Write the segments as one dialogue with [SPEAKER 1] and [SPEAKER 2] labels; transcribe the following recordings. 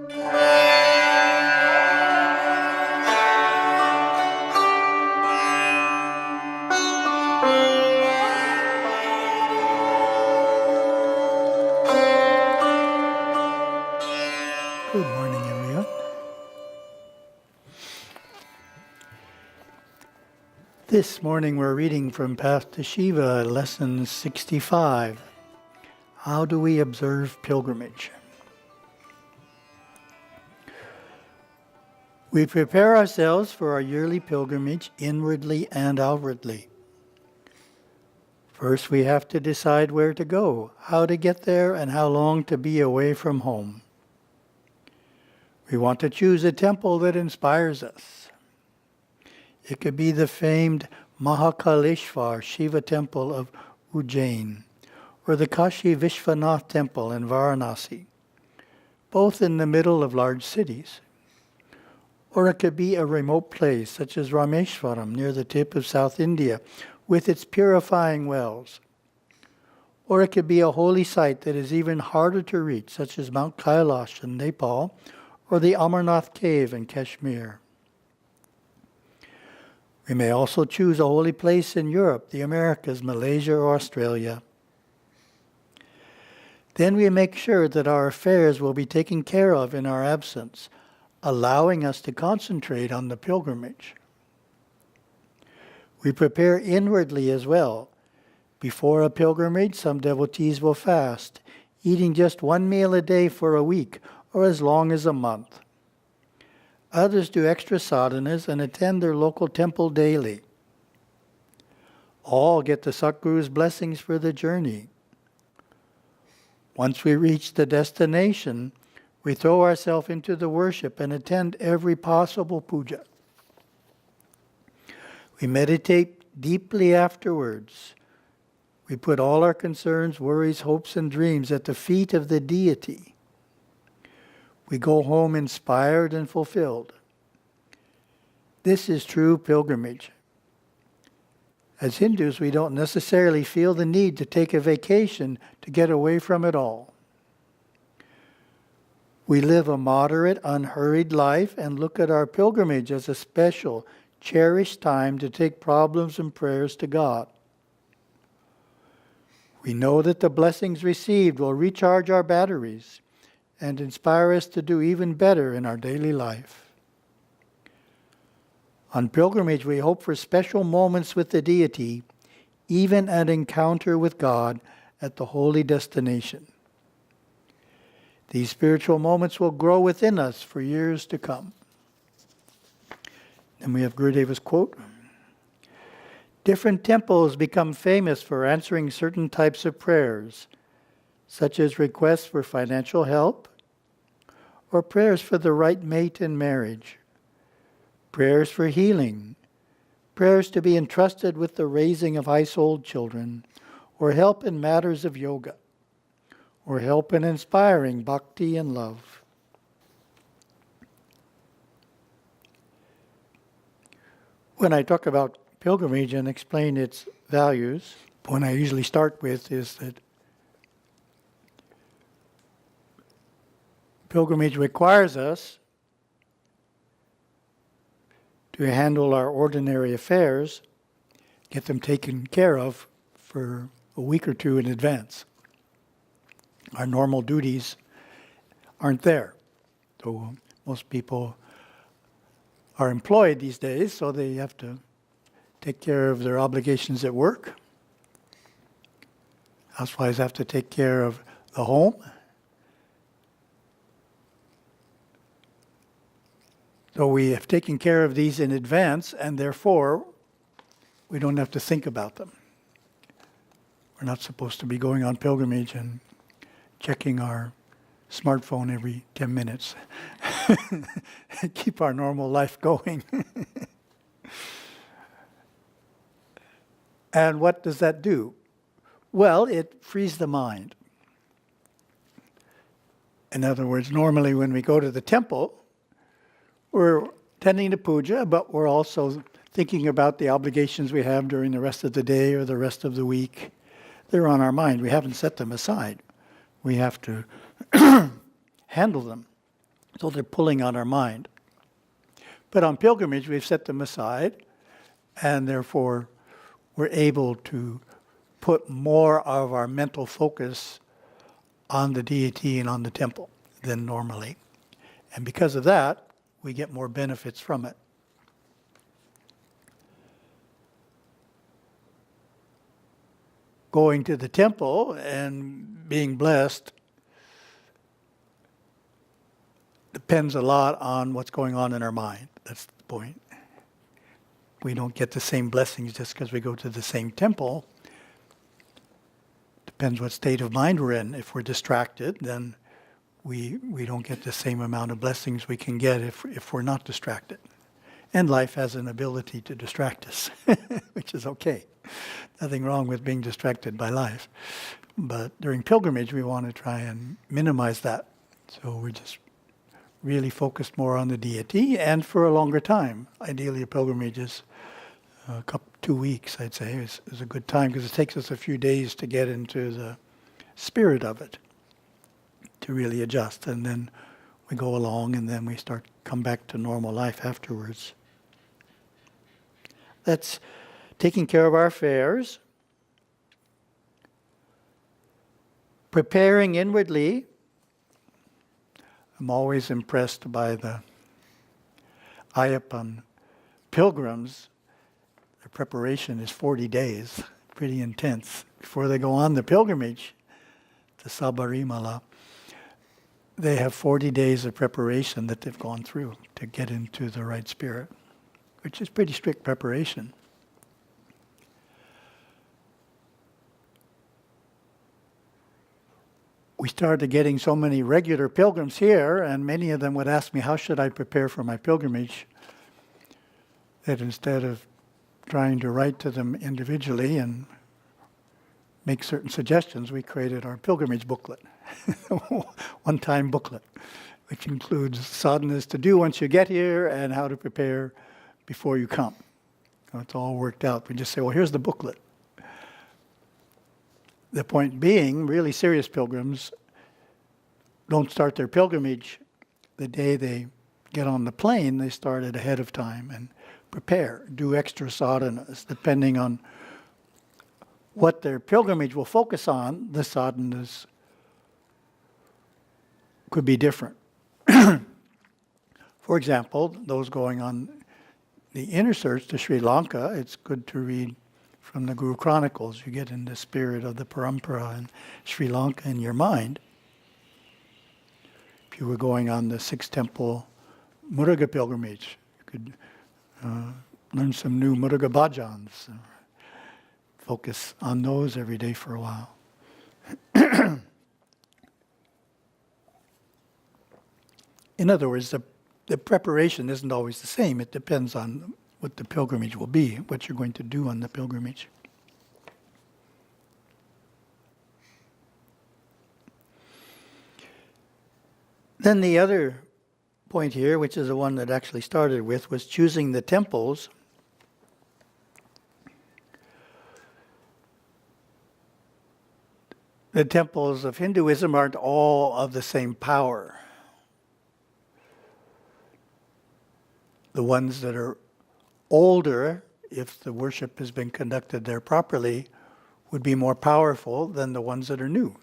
[SPEAKER 1] Good morning, everyone. This morning we're reading from Path to Shiva, lesson 65. How do we observe pilgrimage? We prepare ourselves for our yearly pilgrimage inwardly and outwardly. First, we have to decide where to go, how to get there, and how long to be away from home. We want to choose a temple that inspires us. It could be the famed Mahakaleshwar Shiva temple of Ujjain, or the Kashi Vishwanath temple in Varanasi, both in the middle of large cities. Or it could be a remote place such as Rameshwaram near the tip of South India with its purifying wells. Or it could be a holy site that is even harder to reach, such as Mount Kailash in Nepal, or the Amarnath cave in Kashmir. We may also choose a holy place in Europe, the Americas, Malaysia, or Australia. Then we make sure that our affairs will be taken care of in our absence, allowing us to concentrate on the pilgrimage. We prepare inwardly as well. Before a pilgrimage, some devotees will fast, eating just one meal a day for a week, or as long as a month. Others do extra sadhanas and attend their local temple daily. All get the Satguru's blessings for the journey. Once we reach the destination, we throw ourselves into the worship and attend every possible puja. We meditate deeply afterwards. We put all our concerns, worries, hopes, and dreams at the feet of the deity. We go home inspired and fulfilled. This is true pilgrimage. As Hindus, we don't necessarily feel the need to take a vacation to get away from it all. We live a moderate, unhurried life and look at our pilgrimage as a special, cherished time to take problems and prayers to God. We know that the blessings received will recharge our batteries and inspire us to do even better in our daily life. On pilgrimage, we hope for special moments with the deity, even an encounter with God at the holy destination. These spiritual moments will grow within us for years to come. And we have Gurudeva's quote. Different temples become famous for answering certain types of prayers, such as requests for financial help, or prayers for the right mate in marriage, prayers for healing, prayers to be entrusted with the raising of household children, or help in matters of yoga, or help in inspiring bhakti and love. When I talk about pilgrimage and explain its values, one I usually start with is that pilgrimage requires us to handle our ordinary affairs, get them taken care of for a week or two in advance. Our normal duties aren't there. So most people are employed these days, so they have to take care of their obligations at work. Housewives have to take care of the home. So we have taken care of these in advance, and therefore we don't have to think about them. We're not supposed to be going on pilgrimage and checking our smartphone every 10 minutes. Keep our normal life going. And what does that do? Well, it frees the mind. In other words, normally when we go to the temple, we're tending to puja, but we're also thinking about the obligations we have during the rest of the day or the rest of the week. They're on our mind. We haven't set them aside. We have to handle them. So they're pulling on our mind. But on pilgrimage, we've set them aside, and therefore we're able to put more of our mental focus on the deity and on the temple than normally. And because of that, we get more benefits from it. Going to the temple and being blessed depends a lot on what's going on in our mind. That's the point. We don't get the same blessings just because we go to the same temple. Depends what state of mind we're in. If we're distracted, then we don't get the same amount of blessings we can get if we're not distracted. And life has an ability to distract us, which is okay. Nothing wrong with being distracted by life. But during pilgrimage, we want to try and minimize that. So we're just really focused more on the deity and for a longer time. Ideally, a pilgrimage is 2 weeks, I'd say, is a good time because it takes us a few days to get into the spirit of it, to really adjust. And then we go along and then we come back to normal life afterwards. That's taking care of our affairs, preparing inwardly. I'm always impressed by the Ayyappan pilgrims. Their preparation is 40 days, pretty intense. Before they go on the pilgrimage to Sabarimala, they have 40 days of preparation that they've gone through to get into the right spirit, which is pretty strict preparation. We started getting so many regular pilgrims here, and many of them would ask me, how should I prepare for my pilgrimage? That instead of trying to write to them individually and make certain suggestions, we created our pilgrimage booklet, one-time booklet, which includes sadhanas to do once you get here and how to prepare before you come. So it's all worked out. We just say, well, here's the booklet. The point being, really serious pilgrims don't start their pilgrimage the day they get on the plane. They start it ahead of time and prepare, do extra sadhanas. Depending on what their pilgrimage will focus on, the sadhanas could be different. For example, those going on the inner search to Sri Lanka, it's good to read from the Guru Chronicles. You get in the spirit of the parampara and Sri Lanka in your mind. If you were going on the 6-temple Muruga pilgrimage, you could learn some new Muruga bhajans. Focus on those every day for a while. In other words, the preparation isn't always the same. It depends on what the pilgrimage will be, what you're going to do on the pilgrimage. Then the other point here, which is the one that actually started with, was choosing the temples. The temples of Hinduism aren't all of the same power. The ones that are older, if the worship has been conducted there properly, would be more powerful than the ones that are new.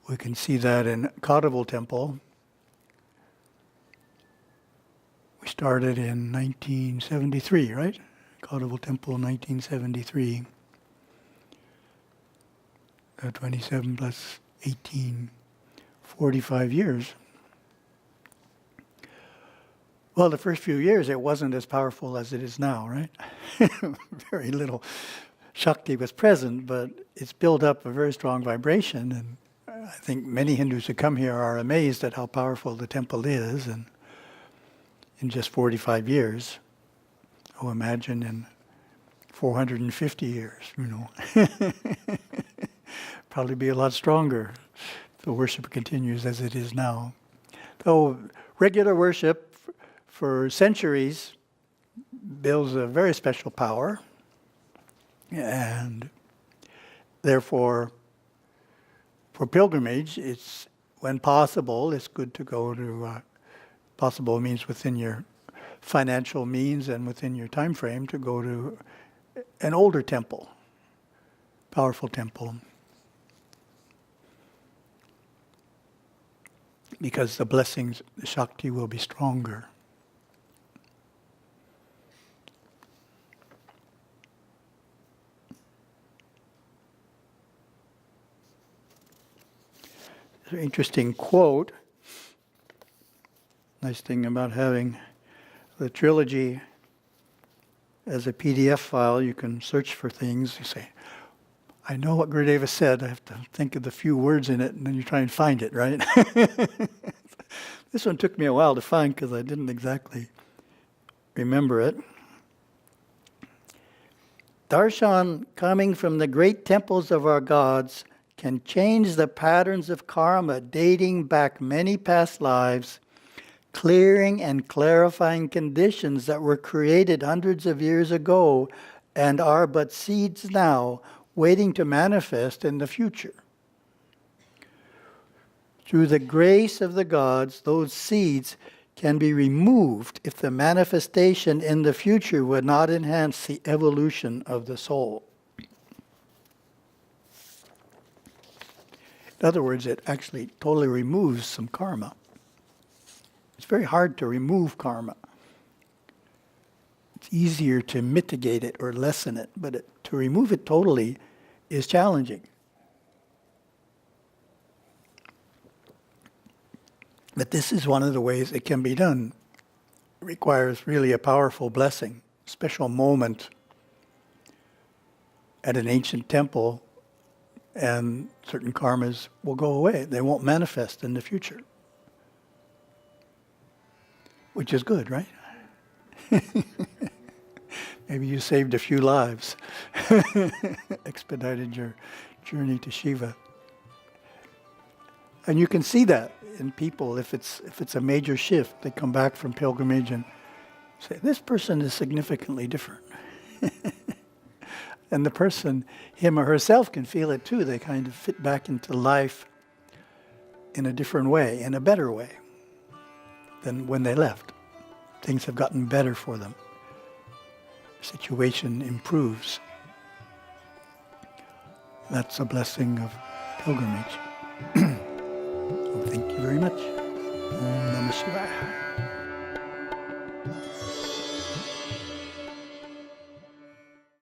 [SPEAKER 1] We can see that in Kadavul Temple. We started in 1973, right? Kadavul Temple, 1973. 27 plus 18, 45 years. Well, the first few years, it wasn't as powerful as it is now, right? Very little Shakti was present, but it's built up a very strong vibration. And I think many Hindus who come here are amazed at how powerful the temple is. And in just 45 years, oh, imagine in 450 years, Probably be a lot stronger if the worship continues as it is now. So regular worship for centuries builds a very special power, and therefore for pilgrimage, it's when possible, it's good to go to, possible means within your financial means and within your time frame, to go to an older temple, powerful temple. Because the blessings, the Shakti will be stronger. There's an interesting quote. Nice thing about having the trilogy as a PDF file, you can search for things. You say, I know what Gurudeva said, I have to think of the few words in it, and then you try and find it, right? This one took me a while to find because I didn't exactly remember it. Darshan coming from the great temples of our gods can change the patterns of karma dating back many past lives, clearing and clarifying conditions that were created hundreds of years ago and are but seeds now, waiting to manifest in the future. Through the grace of the gods, those seeds can be removed if the manifestation in the future would not enhance the evolution of the soul. In other words, it actually totally removes some karma. It's very hard to remove karma. It's easier to mitigate it or lessen it, but to remove it totally is challenging. But this is one of the ways it can be done. It requires really a powerful blessing, special moment at an ancient temple, and certain karmas will go away. They won't manifest in the future. Which is good, right? Maybe you saved a few lives. Expedited your journey to Shiva. And you can see that in people. If it's a major shift, they come back from pilgrimage and say, this person is significantly different. And the person, him or herself, can feel it too. They kind of fit back into life in a different way, in a better way than when they left. Things have gotten better for them. The situation improves. That's a blessing of pilgrimage. Well, thank you very much. Om Namah Shivaya.